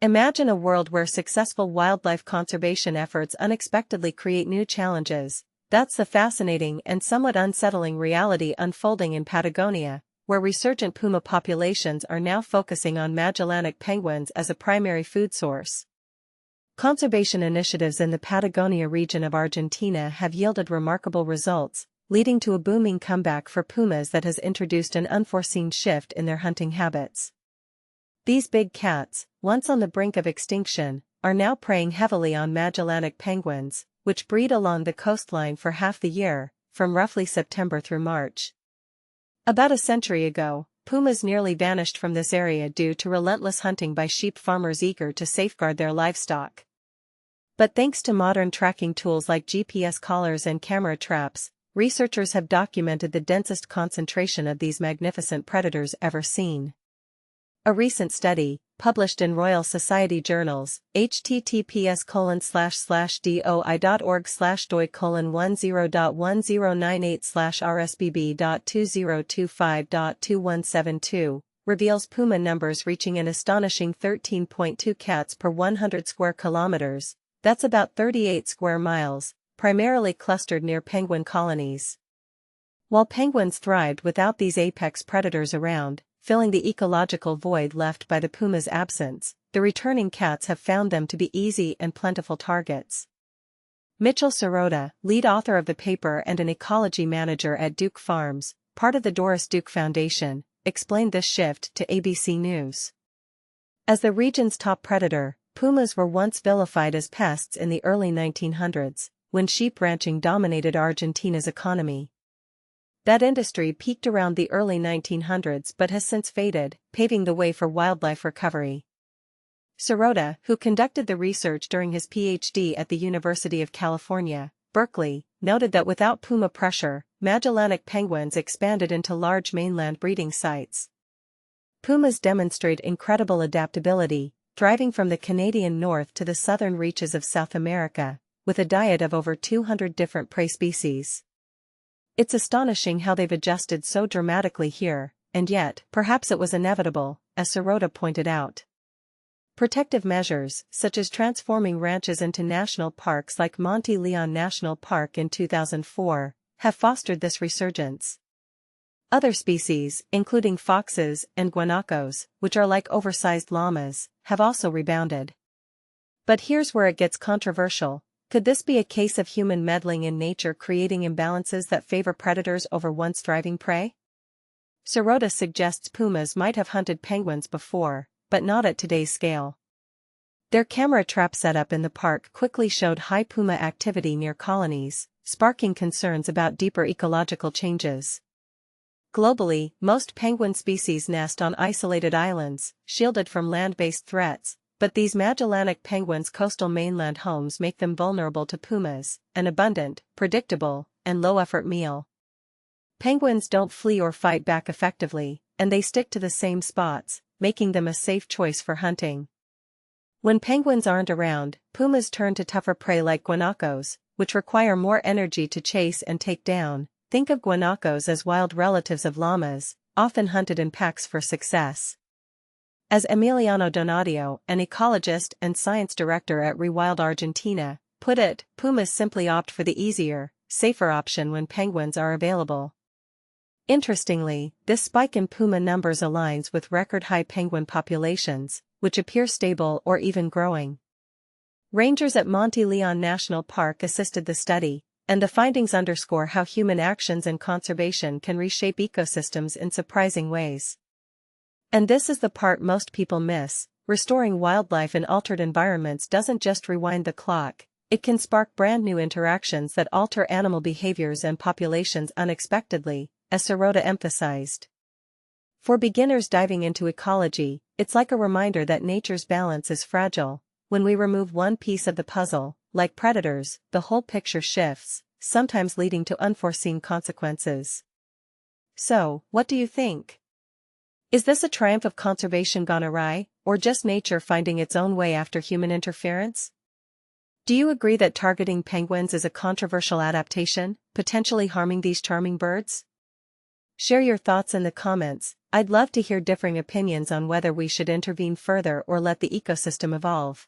Imagine a world where successful wildlife conservation efforts unexpectedly create new challenges. That's the fascinating and somewhat unsettling reality unfolding in Patagonia, where resurgent puma populations are now focusing on Magellanic penguins as a primary food source. Conservation initiatives in the Patagonia region of Argentina have yielded remarkable results, leading to a booming comeback for pumas that has introduced an unforeseen shift in their hunting habits. These big cats, once on the brink of extinction, are now preying heavily on Magellanic penguins, which breed along the coastline for half the year, from roughly September through March. About a century ago, pumas nearly vanished from this area due to relentless hunting by sheep farmers eager to safeguard their livestock. But thanks to modern tracking tools like GPS collars and camera traps, researchers have documented the densest concentration of these magnificent predators ever seen. A recent study, published in Royal Society journals, https://doi.org/doi:1098/rsbb.2025.2172, reveals puma numbers reaching an astonishing 13.2 cats per 100 square kilometers, that's about 38 square miles, primarily clustered near penguin colonies. While penguins thrived without these apex predators around, filling the ecological void left by the puma's absence, the returning cats have found them to be easy and plentiful targets. Mitchell Sirota, lead author of the paper and an ecology manager at Duke Farms, part of the Doris Duke Foundation, explained this shift to ABC News. As the region's top predator, pumas were once vilified as pests in the early 1900s, when sheep ranching dominated Argentina's economy. That industry peaked around the early 1900s but has since faded, paving the way for wildlife recovery. Sirota, who conducted the research during his PhD at the University of California, Berkeley, noted that without puma pressure, Magellanic penguins expanded into large mainland breeding sites. Pumas demonstrate incredible adaptability, thriving from the Canadian north to the southern reaches of South America, with a diet of over 200 different prey species. It's astonishing how they've adjusted so dramatically here, and yet, perhaps it was inevitable, as Sirota pointed out. Protective measures, such as transforming ranches into national parks like Monte Leon National Park in 2004, have fostered this resurgence. Other species, including foxes and guanacos, which are like oversized llamas, have also rebounded. But here's where it gets controversial. Could this be a case of human meddling in nature creating imbalances that favor predators over once thriving prey? Sirota suggests pumas might have hunted penguins before, but not at today's scale. Their camera trap setup in the park quickly showed high puma activity near colonies, sparking concerns about deeper ecological changes. Globally, most penguin species nest on isolated islands, shielded from land-based threats. But these Magellanic penguins' coastal mainland homes make them vulnerable to pumas, an abundant, predictable, and low-effort meal. Penguins don't flee or fight back effectively, and they stick to the same spots, making them a safe choice for hunting. When penguins aren't around, pumas turn to tougher prey like guanacos, which require more energy to chase and take down. Think of guanacos as wild relatives of llamas, often hunted in packs for success. As Emiliano Donadio, an ecologist and science director at Rewild Argentina, put it, pumas simply opt for the easier, safer option when penguins are available. Interestingly, this spike in puma numbers aligns with record-high penguin populations, which appear stable or even growing. Rangers at Monte Leon National Park assisted the study, and the findings underscore how human actions and conservation can reshape ecosystems in surprising ways. And this is the part most people miss: restoring wildlife in altered environments doesn't just rewind the clock, it can spark brand new interactions that alter animal behaviors and populations unexpectedly, as Sirota emphasized. For beginners diving into ecology, it's like a reminder that nature's balance is fragile. When we remove one piece of the puzzle, like predators, the whole picture shifts, sometimes leading to unforeseen consequences. So, what do you think? Is this a triumph of conservation gone awry, or just nature finding its own way after human interference? Do you agree that targeting penguins is a controversial adaptation, potentially harming these charming birds? Share your thoughts in the comments. I'd love to hear differing opinions on whether we should intervene further or let the ecosystem evolve.